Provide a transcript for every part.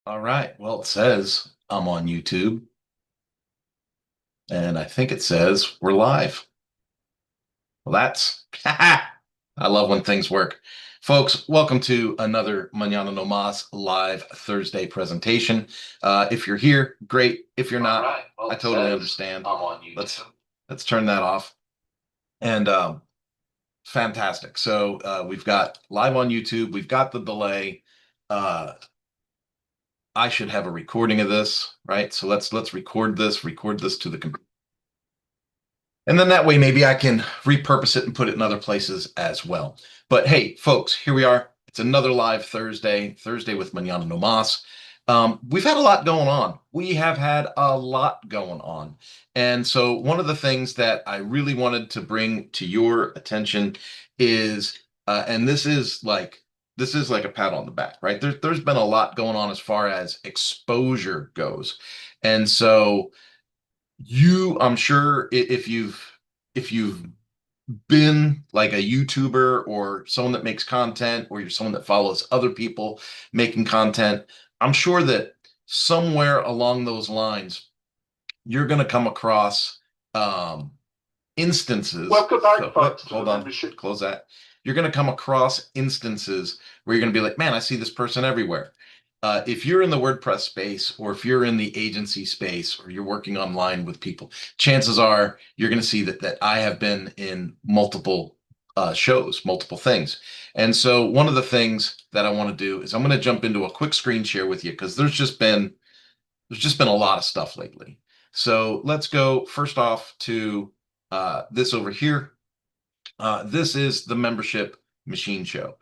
All right. Well, it says I'm on YouTube, and I think it says we're live. Well, that's I love when things work. Folks, welcome to another Mañana No Mas live Thursday presentation. If you're here, great. If you're not, right. Well, I totally understand. I'm on YouTube. Let's turn that off. And fantastic. So we've got live on YouTube. We've got the delay. Uh, I should have a recording of this, right? So let's record this to the computer. And then that way, maybe I can repurpose it and put it in other places as well. But hey, folks, here we are. It's another live Thursday with Manana No Mas. We've had a lot going on. We have had a lot going on. And so one of the things that I really wanted to bring to your attention is, and this is like a pat on the back, right? There's been a lot going on as far as exposure goes. And so I'm sure if you've been like a YouTuber or someone that makes content or you're someone that follows other people making content, I'm sure that somewhere along those lines you're going to come across instances. Welcome back, folks. Hold on, close that. You're going to come across instances where you're going to be like, man, I see this person everywhere. If you're in the WordPress space or if you're in the agency space or you're working online with people, chances are you're going to see that I have been in multiple shows, multiple things. And so one of the things that I want to do is I'm going to jump into a quick screen share with you because there's just been a lot of stuff lately. So let's go first off to this over here. This is the membership machine show.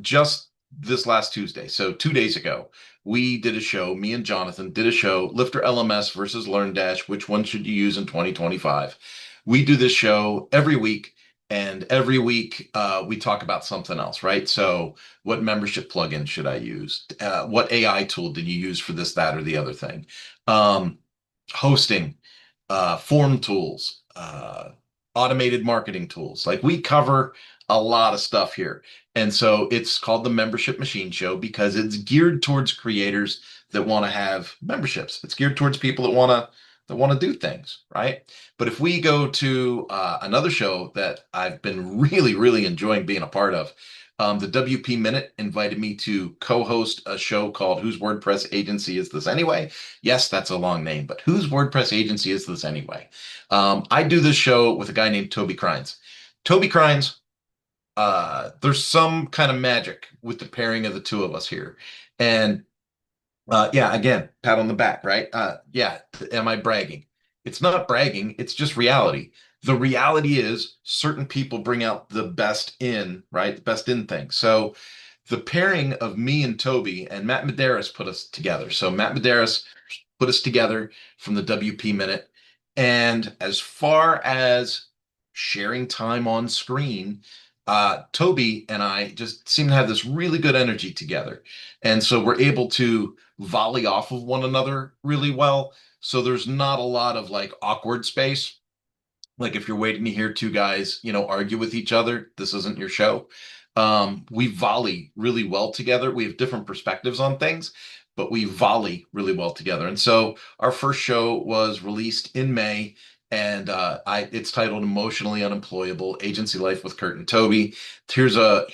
Just this last Tuesday, so 2 days ago, we did a show. Me and Jonathan did a show, Lifter LMS versus LearnDash. Which one should you use in 2025? We do this show every week, and every week we talk about something else, right? So, what membership plugin should I use? What AI tool did you use for this, that, or the other thing? Hosting, form tools, automated marketing tools. Like we cover a lot of stuff here. And so it's called the Membership Machine Show because it's geared towards creators that want to have memberships. It's geared towards people that want to do things, right? But if we go to another show that I've been really, really enjoying being a part of, the WP Minute invited me to co-host a show called Whose WordPress Agency Is This Anyway? Yes, that's a long name, but whose WordPress agency is this anyway? I do this show with a guy named Toby Crines. Toby Crines, there's some kind of magic with the pairing of the two of us here. And yeah, again, pat on the back, right? Yeah, am I bragging? It's not bragging, it's just reality. The reality is certain people bring out the best in, right? The best in things. So the pairing of me and Toby and Matt Medeiros put us together. So Matt Medeiros put us together from the WP Minute. And as far as sharing time on screen, Toby and I just seem to have this really good energy together. And so we're able to volley off of one another really well. So there's not a lot of like awkward space. Like if you're waiting to hear two guys, argue with each other, this isn't your show. We volley really well together. We have different perspectives on things, but we volley really well together. And so our first show was released in May, and it's titled "Emotionally Unemployable: Agency Life with Kurt and Toby." Here's a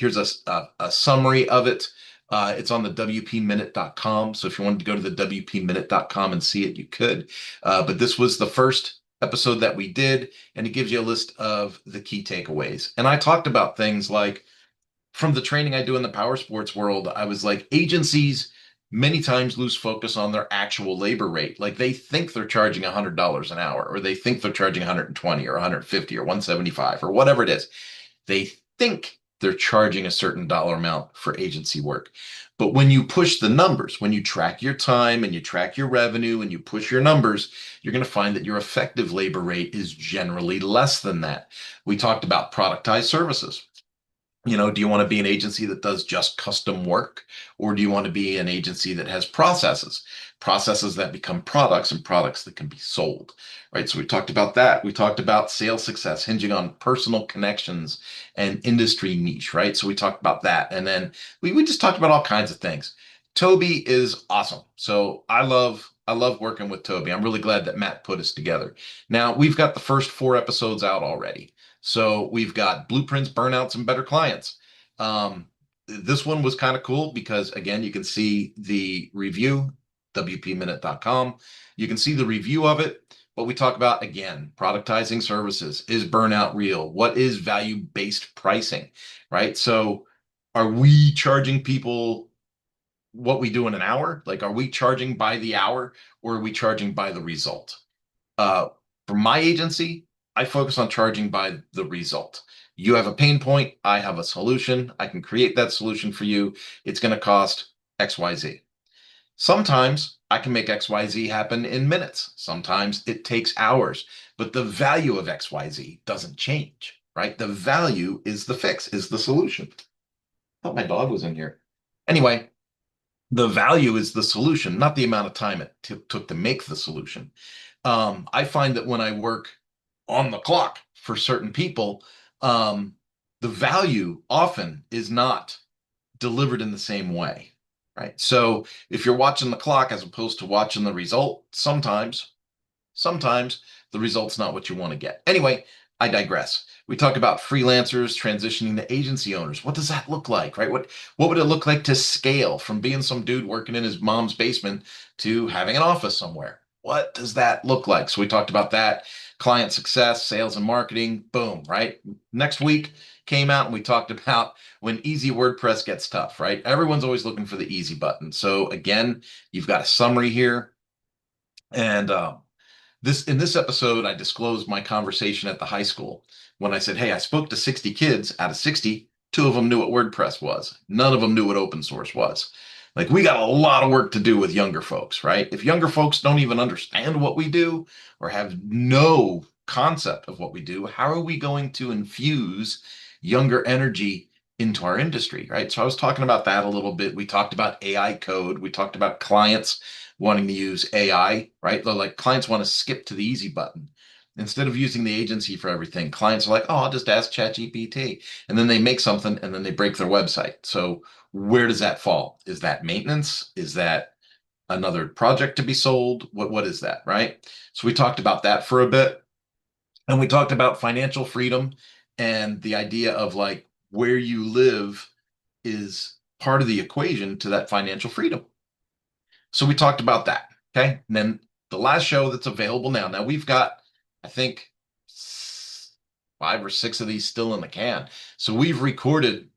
summary of it. It's on the WPminute.com. So if you wanted to go to the WPminute.com and see it, you could. But this was the first episode that we did, and it gives you a list of the key takeaways. And I talked about things like from the training I do in the power sports world, I was like, agencies many times lose focus on their actual labor rate. Like they think they're charging $100 an hour, or they think they're charging 120 or 150 or 175 or whatever it is. They think they're charging a certain dollar amount for agency work. But when you push the numbers, when you track your time and you track your revenue and you push your numbers, you're going to find that your effective labor rate is generally less than that. We talked about productized services. Do you want to be an agency that does just custom work? Or do you want to be an agency that has processes that become products and products that can be sold, right? So we talked about that. We talked about sales success hinging on personal connections and industry niche, right? So we talked about that. And then we just talked about all kinds of things. Toby is awesome. So I love working with Toby. I'm really glad that Matt put us together. Now we've got the first 4 episodes out already. So we've got blueprints, burnouts, and better clients. This one was kind of cool because again, you can see the review, wpminute.com. You can see the review of it. But we talk about again, productizing services. Is burnout real? What is value-based pricing? Right? So are we charging people what we do in an hour? Like, are we charging by the hour or are we charging by the result? Uh, for my agency, I focus on charging by the result. You have a pain point, I have a solution. I can create that solution for you. It's going to cost XYZ. Sometimes I can make XYZ happen in minutes. Sometimes it takes hours, but the value of XYZ doesn't change, right? The value is the fix, is the solution. I thought my dog was in here. Anyway, the value is the solution, not the amount of time it took to make the solution. I find that when I work on the clock for certain people, um, the value often is not delivered in the same way, right? So if you're watching the clock as opposed to watching the result, sometimes the result's not what you want to get. Anyway, I digress. We talk about freelancers transitioning to agency owners. What does that look like, right? What would it look like to scale from being some dude working in his mom's basement to having an office somewhere? What does that look like? So we talked about that, client success, sales and marketing, boom, right? Next week came out and we talked about when easy WordPress gets tough, right? Everyone's always looking for the easy button. So again, you've got a summary here. And this in this episode, I disclosed my conversation at the high school when I said, "Hey, I spoke to 60 kids. Out of 60, two of them knew what WordPress was. None of them knew what open source was." Like we got a lot of work to do with younger folks, right? If younger folks don't even understand what we do or have no concept of what we do, how are we going to infuse younger energy into our industry, right? So I was talking about that a little bit. We talked about AI code. We talked about clients wanting to use AI, right? They're like clients want to skip to the easy button. Instead of using the agency for everything, clients are like, oh, I'll just ask ChatGPT. And then they make something and then they break their website. So where does that fall? Is that maintenance? Is that another project to be sold? What is that, right? So we talked about that for a bit. And we talked about financial freedom and the idea of like where you live is part of the equation to that financial freedom. So we talked about that. Okay. And then the last show that's available now. Now we've got, I think, 5 or 6 of these still in the can. So we've recorded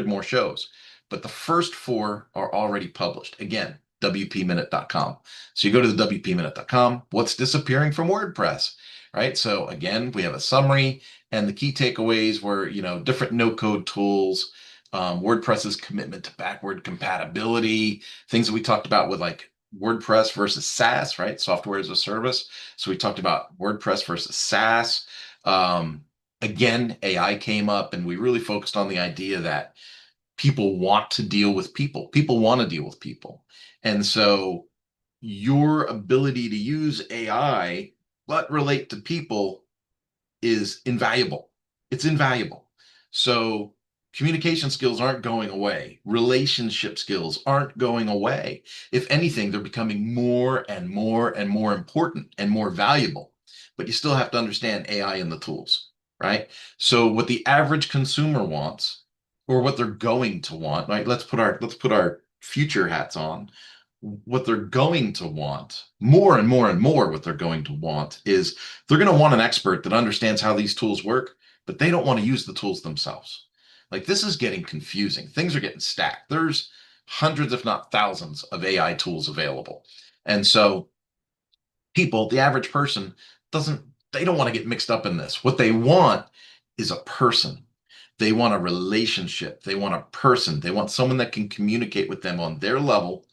more shows, but the first 4 are already published. Again, wpminute.com. So you go to the wpminute.com. What's disappearing from WordPress? Right. So again, we have a summary and the key takeaways were, different no code tools, WordPress's commitment to backward compatibility, things that we talked about with like WordPress versus SaaS, right? Software as a service. So we talked about WordPress versus SaaS. Um, Again, AI came up and we really focused on the idea that people want to deal with people. People want to deal with people. And so your ability to use AI but relate to people is invaluable. It's invaluable. So communication skills aren't going away. Relationship skills aren't going away. If anything, they're becoming more and more and more important and more valuable. But you still have to understand AI and the tools, right? So what the average consumer wants or what they're going to want, right? Let's put our future hats on. What they're going to want more and more and more, what they're going to want is they're going to want an expert that understands how these tools work, but they don't want to use the tools themselves. Like this is getting confusing. Things are getting stacked. There's hundreds, if not thousands, of AI tools available. And so people, the average person, doesn't they don't want to get mixed up in this. What they want is a person. They want a relationship. They want a person. They want someone that can communicate with them on their level,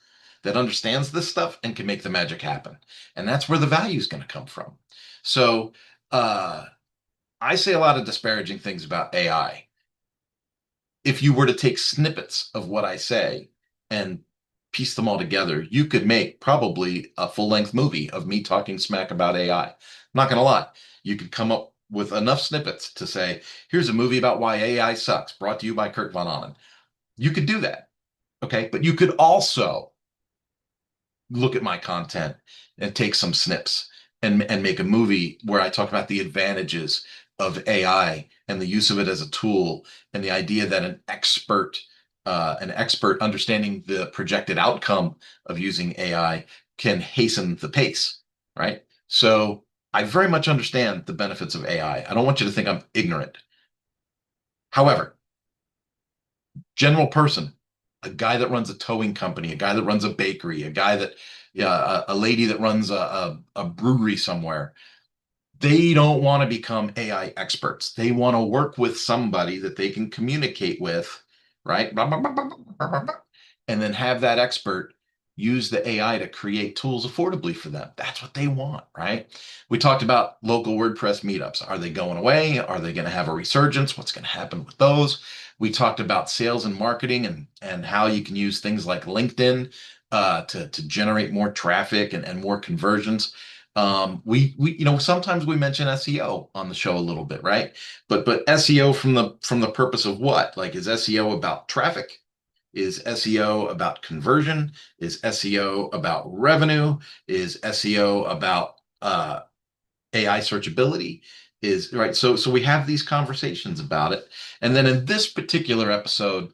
that understands this stuff and can make the magic happen. And that's where the value is going to come from. So uh, I say a lot of disparaging things about AI. If you were to take snippets of what I say and piece them all together, you could make probably a full length movie of me talking smack about AI. I'm not going to lie. You could come up with enough snippets to say, here's a movie about why AI sucks, brought to you by Kurt Von Ahnen. You could do that. Okay. But you could also look at my content and take some snips and make a movie where I talk about the advantages of AI and the use of it as a tool and the idea that an expert understanding the projected outcome of using AI can hasten the pace, right? So I very much understand the benefits of AI. I don't want you to think I'm ignorant. However, general person, a guy that runs a towing company, a guy that runs a bakery, a guy that, yeah, a lady that runs a brewery somewhere. They don't want to become AI experts. They want to work with somebody that they can communicate with, right? And then have that expert use the AI to create tools affordably for them. That's what they want, right? We talked about local WordPress meetups. Are they going away? Are they going to have a resurgence? What's going to happen with those? We talked about sales and marketing and how you can use things like LinkedIn to generate more traffic and more conversions. Sometimes we mention SEO on the show a little bit, right? But SEO from the purpose of what? Like, is SEO about traffic? Is SEO about conversion? Is SEO about revenue? Is SEO about AI searchability? Is right. So we have these conversations about it. And then in this particular episode,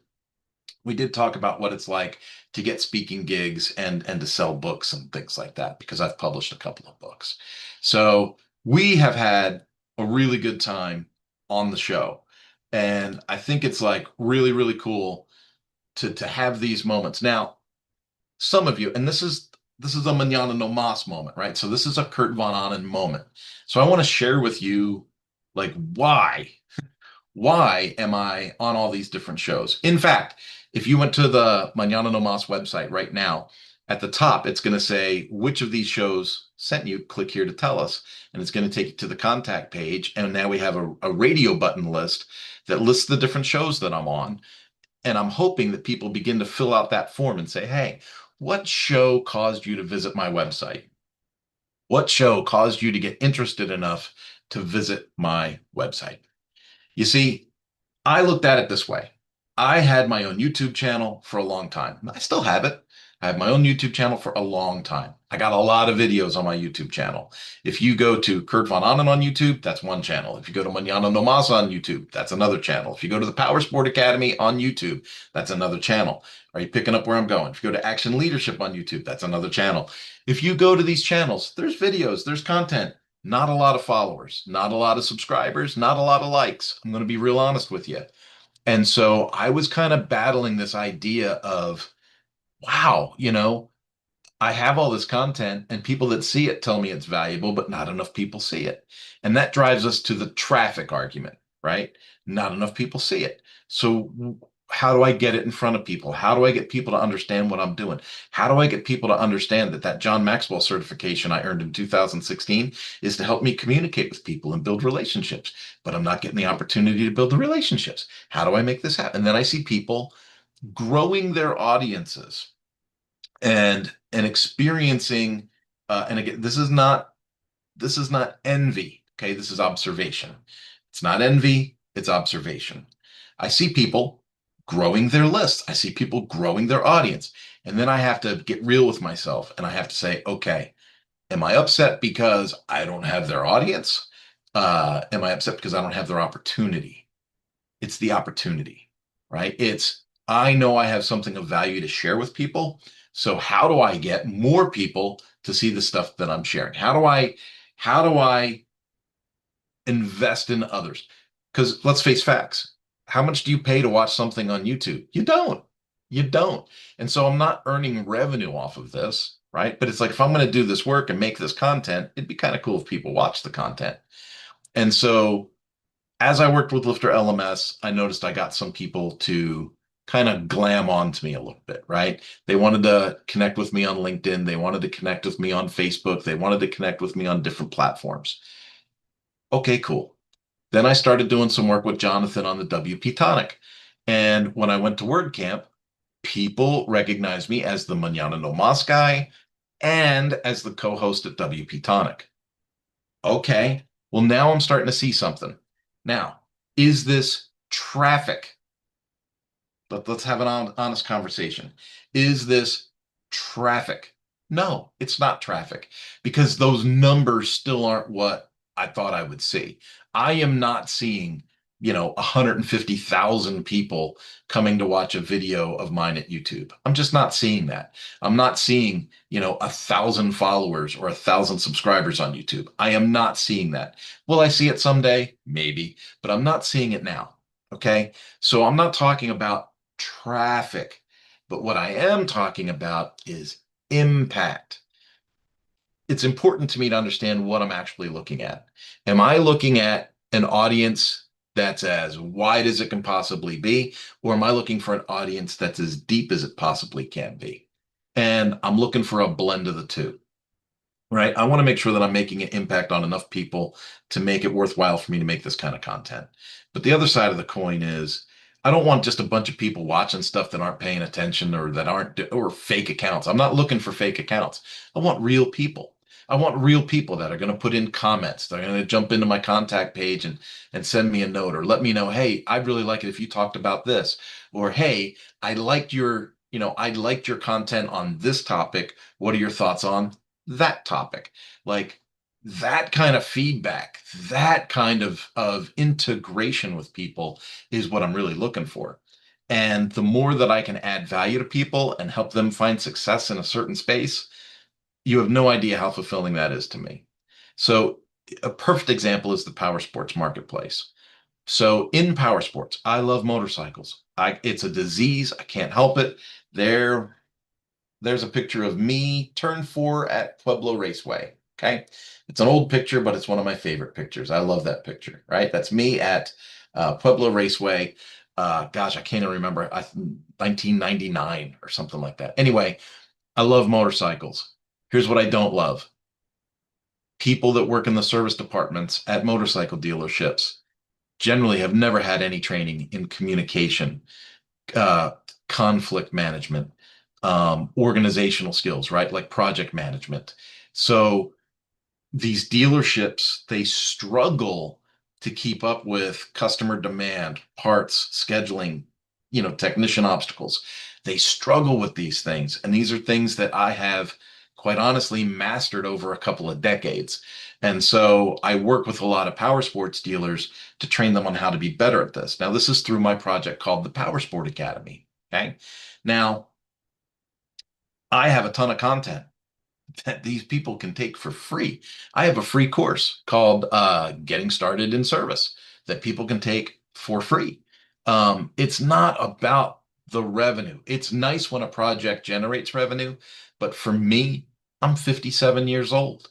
we did talk about what it's like to get speaking gigs and to sell books and things like that because I've published a couple of books. So we have had a really good time on the show. And I think it's like really, really cool to have these moments. Now, some of you, and this is a Manana no Mas moment, right? So this is a Kurt Von Ahnen moment. So I want to share with you like why am I on all these different shows? In fact, if you went to the Manana no Mas website right now, at the top, it's going to say which of these shows sent you. Click here to tell us. And it's going to take you to the contact page. And now we have a radio button list that lists the different shows that I'm on. And I'm hoping that people begin to fill out that form and say, hey, what show caused you to visit my website? What show caused you to get interested enough to visit my website? You see, I looked at it this way. I had my own YouTube channel for a long time. I still have it. I have my own YouTube channel for a long time. I got a lot of videos on my YouTube channel. If you go to Kurt Von Ahnen on YouTube, that's one channel. If you go to Manana no Mas on YouTube, that's another channel. If you go to the Power Sport Academy on YouTube, that's another channel. Are you picking up where I'm going? If you go to Action Leadership on YouTube, that's another channel. If you go to these channels, there's videos, there's content. Not a lot of followers, not a lot of subscribers, not a lot of likes. I'm going to be real honest with you. And so I was kind of battling this idea of, wow, I have all this content and people that see it tell me it's valuable, but not enough people see it. And that drives us to the traffic argument, right? Not enough people see it. So how do I get it in front of people? How do I get people to understand what I'm doing? How do I get people to understand that John Maxwell certification I earned in 2016 is to help me communicate with people and build relationships, but I'm not getting the opportunity to build the relationships. How do I make this happen? And then I see people growing their audiences and experiencing and again this is not envy, okay, this is observation. It's not envy, it's observation. I see people growing their lists, I see people growing their audience, and then I have to get real with myself and I have to say, okay, am I upset because I don't have their audience? Am I upset because I don't have their opportunity? It's the opportunity, right? It's, I know I have something of value to share with people. So how do I get more people to see the stuff that I'm sharing? How do I invest in others? Because let's face facts. How much do you pay to watch something on YouTube? You don't. You don't. And so I'm not earning revenue off of this, right? But it's like if I'm going to do this work and make this content, it'd be kind of cool if people watch the content. And so as I worked with Lifter LMS, I noticed I got some people to kind of glam onto me a little bit, right? They wanted to connect with me on LinkedIn. They wanted to connect with me on Facebook. They wanted to connect with me on different platforms. Okay, cool. Then I started doing some work with Jonathan on the WP Tonic. And when I went to WordCamp, people recognized me as the Manana no Mas guy and as the co-host at WP Tonic. Okay, well, now I'm starting to see something. Now, is this traffic? let's have an honest conversation. Is this traffic? No, it's not traffic because those numbers still aren't what I thought I would see. I am not seeing, 150,000 people coming to watch a video of mine at YouTube. I'm just not seeing that. I'm not seeing, 1,000 followers or 1,000 subscribers on YouTube. I am not seeing that. Will I see it someday? Maybe, but I'm not seeing it now. Okay. So I'm not talking about traffic, but what I am talking about is impact. It's important to me to understand what I'm actually looking at. Am I looking at an audience that's as wide as it can possibly be, or am I looking for an audience that's as deep as it possibly can be? And I'm looking for a blend of the two, right? I want to make sure that I'm making an impact on enough people to make it worthwhile for me to make this kind of content. But the other side of the coin is I don't want just a bunch of people watching stuff that aren't paying attention or that aren't or fake accounts. I'm not looking for fake accounts. I want real people. I want real people that are going to put in comments. They're going to jump into my contact page and send me a note or let me know, hey, I'd really like it if you talked about this. Or hey, I liked your content on this topic. What are your thoughts on that topic? Like that kind of feedback, that kind of integration with people is what I'm really looking for. And the more that I can add value to people and help them find success in a certain space, you have no idea how fulfilling that is to me. So a perfect example is the power sports marketplace. So in power sports, I love motorcycles. It's a disease. I can't help it. There, there's a picture of me turn 4 at Pueblo Raceway. Okay. It's an old picture, but it's one of my favorite pictures. I love that picture, right? That's me at Pueblo Raceway. Gosh, I can't even remember. 1999 or something like that. Anyway, I love motorcycles. Here's what I don't love. People that work in the service departments at motorcycle dealerships generally have never had any training in communication, uh, conflict management, organizational skills, right? Like project management. So these dealerships, they struggle to keep up with customer demand, parts, scheduling, technician obstacles. They struggle with these things. And these are things that I have quite honestly mastered over a couple of decades. And so I work with a lot of power sports dealers to train them on how to be better at this. Now, this is through my project called the Power Sport Academy. Okay. Now, I have a ton of content that these people can take for free. I have a free course called Getting Started in Service that people can take for free. It's not about the revenue. It's nice when a project generates revenue, but for me, I'm 57 years old.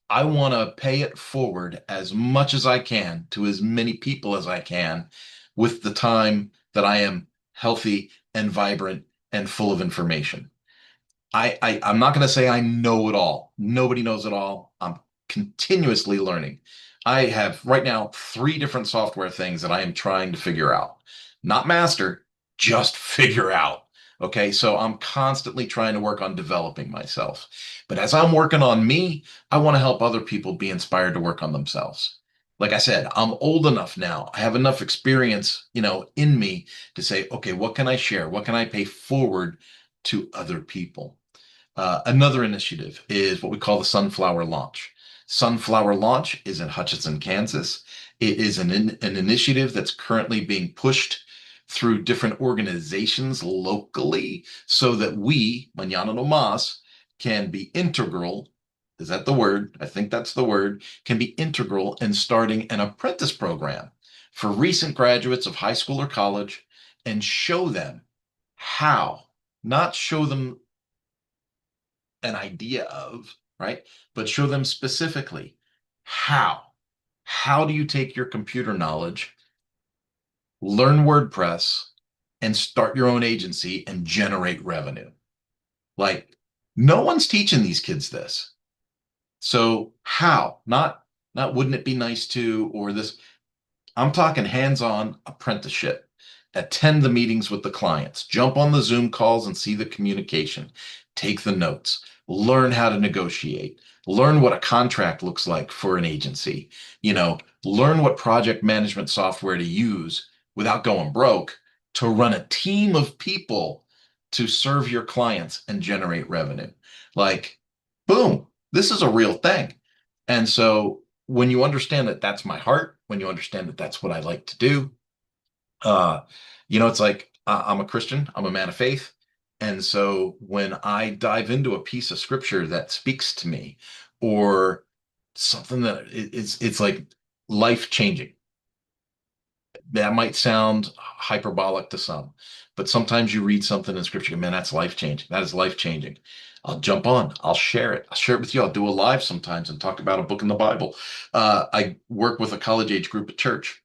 I want to pay it forward as much as I can to as many people as I can with the time that I am healthy and vibrant and full of information. I'm not going to say I know it all. Nobody knows it all. I'm continuously learning. I have right now 3 different software things that I am trying to figure out. Not master, just figure out. Okay, so I'm constantly trying to work on developing myself. But as I'm working on me, I want to help other people be inspired to work on themselves. Like I said, I'm old enough now. I have enough experience, in me to say, okay, what can I share? What can I pay forward to other people? Another initiative is what we call the Sunflower Launch. Sunflower Launch is in Hutchinson, Kansas. It is an initiative that's currently being pushed through different organizations locally so that we, Mañana No Mas, can be integral. Is that the word? I think that's the word. Can be integral in starting an apprentice program for recent graduates of high school or college and show them how, not show them an idea of, right? But show them specifically how. How do you take your computer knowledge, learn WordPress, and start your own agency and generate revenue? Like, no one's teaching these kids this. So how? Not wouldn't it be nice to, or this. I'm talking hands-on apprenticeship. Attend the meetings with the clients, jump on the Zoom calls and see the communication, take the notes, learn how to negotiate, learn what a contract looks like for an agency, learn what project management software to use without going broke, to run a team of people to serve your clients and generate revenue. Like, boom, this is a real thing. And so when you understand that that's my heart, when you understand that that's what I like to do, uh, it's like I'm a Christian, I'm a man of faith. And so when I dive into a piece of scripture that speaks to me or something that it's like life changing, that might sound hyperbolic to some, but sometimes you read something in scripture, man, that's life changing. That is life changing. I'll jump on. I'll share it. I'll share it with you. I'll do a live sometimes and talk about a book in the Bible. I work with a college age group at church.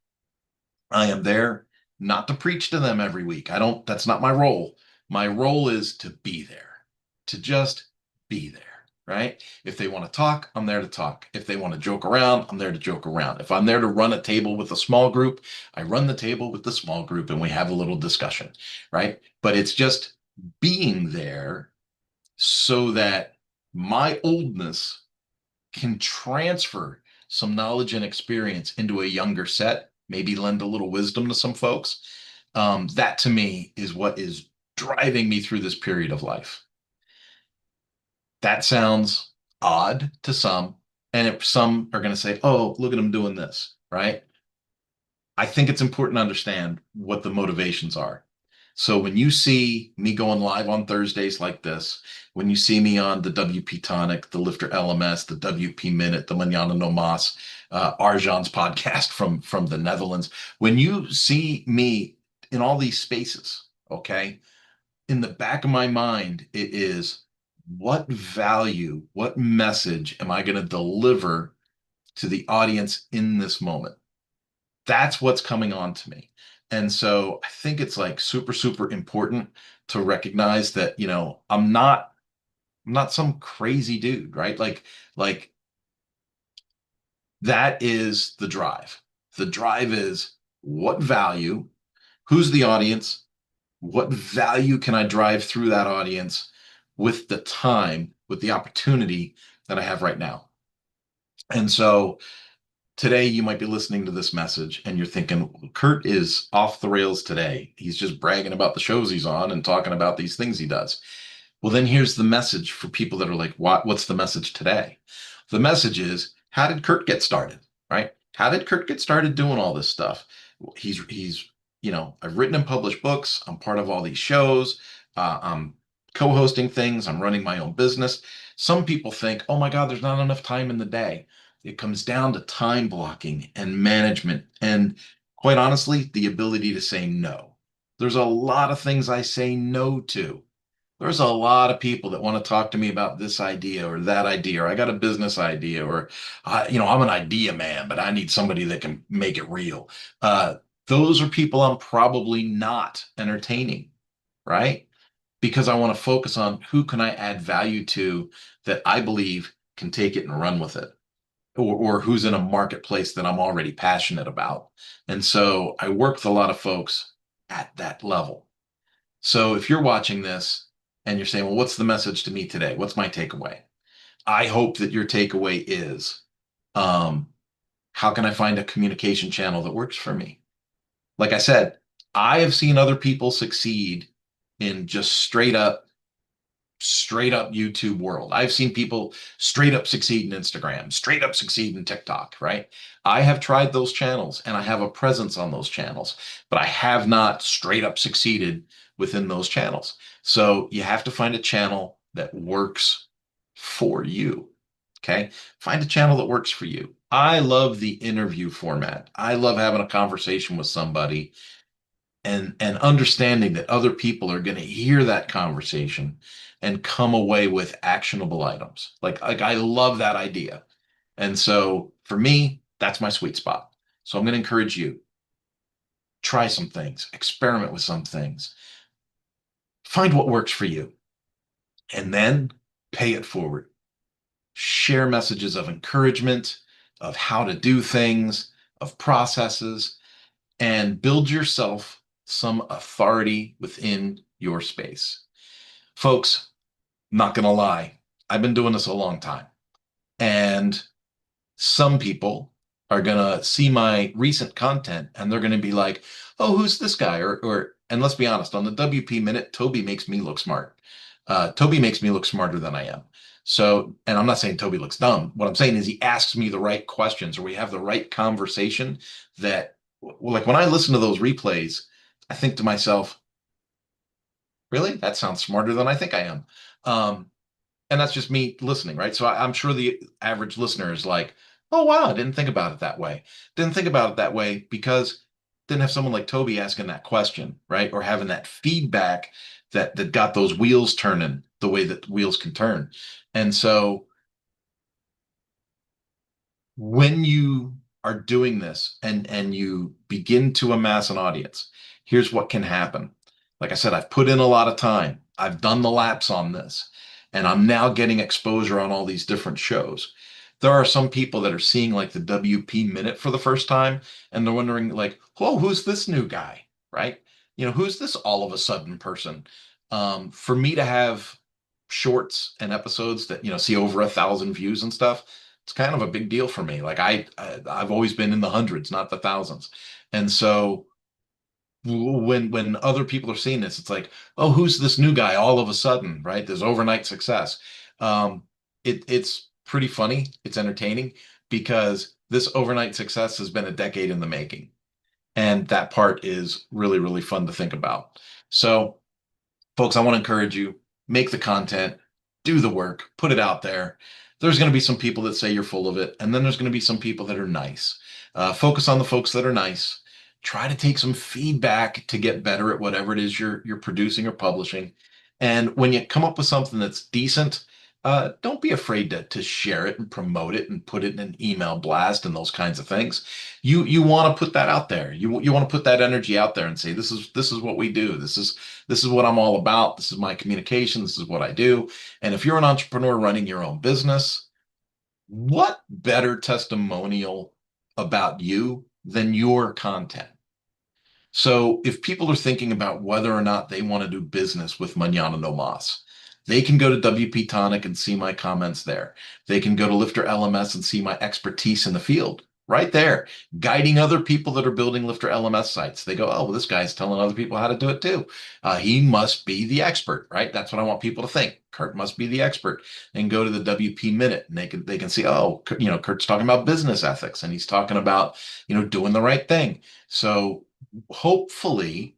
I am there not to preach to them every week. I don't, that's not my role. My role is to be there, to just be there, right? If they want to talk, I'm there to talk. If they want to joke around, I'm there to joke around. If I'm there to run a table with a small group, I run the table with the small group and we have a little discussion, right? But it's just being there so that my oldness can transfer some knowledge and experience into a younger set, maybe lend a little wisdom to some folks. That to me is what is driving me through this period of life. That sounds odd to some, and if some are going to say, oh, look at him doing this, right? I think it's important to understand what the motivations are. So when you see me going live on Thursdays like this, when you see me on the WP Tonic, the Lifter LMS, the WP Minute, the Manana No Mas, Arjan's podcast from the Netherlands, when you see me in all these spaces, okay, in the back of my mind, it is what value, what message am I going to deliver to the audience in this moment? That's what's coming on to me. And so I think it's like super, super important to recognize that, I'm not some crazy dude, right? Like that is the drive. The drive is what value, who's the audience, what value can I drive through that audience with the time, with the opportunity that I have right now. And so today you might be listening to this message and you're thinking, Kurt is off the rails today. He's just bragging about the shows he's on and talking about these things he does. Well, then here's the message for people that are like, what's the message today? The message is, how did Kurt get started? Right? How did Kurt get started doing all this stuff? He's I've written and published books. I'm part of all these shows. I'm co-hosting things. I'm running my own business. Some people think, oh my God, there's not enough time in the day. It comes down to time blocking and management. And quite honestly, the ability to say no. There's a lot of things I say no to. There's a lot of people that want to talk to me about this idea or that idea, or I got a business idea, or I'm an idea man, but I need somebody that can make it real. Those are people I'm probably not entertaining, right? Because I want to focus on who can I add value to that I believe can take it and run with it, or who's in a marketplace that I'm already passionate about. And so I work with a lot of folks at that level. So if you're watching this and you're saying, well, what's the message to me today? What's my takeaway? I hope that your takeaway is, um, how can I find a communication channel that works for me? Like I said, I have seen other people succeed in just straight up YouTube world. I've seen people straight up succeed in Instagram, straight up succeed in TikTok, right? I have tried those channels and I have a presence on those channels, but I have not straight up succeeded within those channels. So you have to find a channel that works for you. Okay. Find a channel that works for you. I love the interview format. I love having a conversation with somebody and understanding that other people are going to hear that conversation and come away with actionable items. Like I love that idea. And so for me, that's my sweet spot. So I'm going to encourage you, try some things, experiment with some things, find what works for you, and then pay it forward. Share messages of encouragement, of how to do things, of processes, and build yourself some authority within your space. Folks, not going to lie, I've been doing this a long time. And some people are going to see my recent content and they're going to be like, oh, who's this guy? And let's be honest, on the WP Minute, Toby makes me look smart. Toby makes me look smarter than I am. So, and I'm not saying Toby looks dumb. What I'm saying is he asks me the right questions, or we have the right conversation that, like when I listen to those replays, I think to myself, really? That sounds smarter than I think I am. Um, and that's just me listening, right? So I'm sure the average listener is like, oh, wow, I didn't think about it that way. Didn't think about it that way because didn't have someone like Toby asking that question, right? Or having that feedback that got those wheels turning the way that wheels can turn. And so when you are doing this and you begin to amass an audience, here's what can happen. Like I said, I've put in a lot of time. I've done the laps on this, and I'm now getting exposure on all these different shows. There are some people that are seeing like the WP Minute for the first time, and they're wondering like, "Whoa, who's this new guy?" Right? Who's this all of a sudden person? For me to have shorts and episodes that see over 1,000 views and stuff, it's kind of a big deal for me. Like I've always been in the hundreds, not the thousands. And so when other people are seeing this, it's like, oh, who's this new guy all of a sudden, right? There's overnight success. Um, it's pretty funny. It's entertaining because this overnight success has been a decade in the making. And that part is really, really fun to think about. So folks, I want to encourage you, make the content, do the work, put it out there. There's going to be some people that say you're full of it, and then there's going to be some people that are nice. Focus on the folks that are nice. Try to take some feedback to get better at whatever it is you're producing or publishing. And when you come up with something that's decent, don't be afraid to share it and promote it and put it in an email blast and those kinds of things. You want to put that out there. You want to put that energy out there and say, this is what we do. This is what I'm all about. This is my communication. This is what I do. And if you're an entrepreneur running your own business, what better testimonial about you than your content? So if people are thinking about whether or not they want to do business with Manana No Mas, they can go to WP Tonic and see my comments there. They can go to Lifter LMS and see my expertise in the field right there, guiding other people that are building Lifter LMS sites. They go, oh, well, this guy's telling other people how to do it too. He must be the expert, right? That's what I want people to think. Kurt must be the expert. And go to the WP Minute, and they can see, oh, Kurt's talking about business ethics, and he's talking about doing the right thing. So hopefully,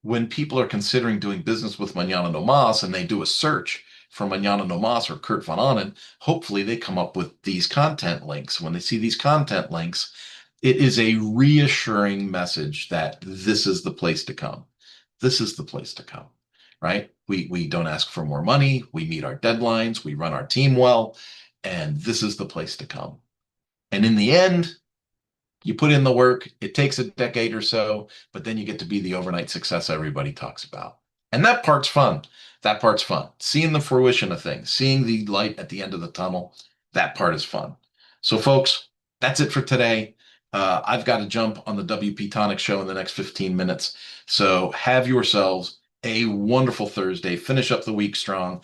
when people are considering doing business with Manana No Mas and they do a search for Manana No Mas or Kurt Von Ahnen, hopefully they come up with these content links. When they see these content links, it is a reassuring message that this is the place to come. This is the place to come, right? We don't ask for more money. We meet our deadlines. We run our team well, and this is the place to come. And in the end, you put in the work, it takes a decade or so, but then you get to be the overnight success everybody talks about. And that part's fun. That part's fun. Seeing the fruition of things, seeing the light at the end of the tunnel, that part is fun. So, folks, that's it for today. I've got to jump on the WP Tonic show in the next 15 minutes. So, have yourselves a wonderful Thursday. Finish up the week strong.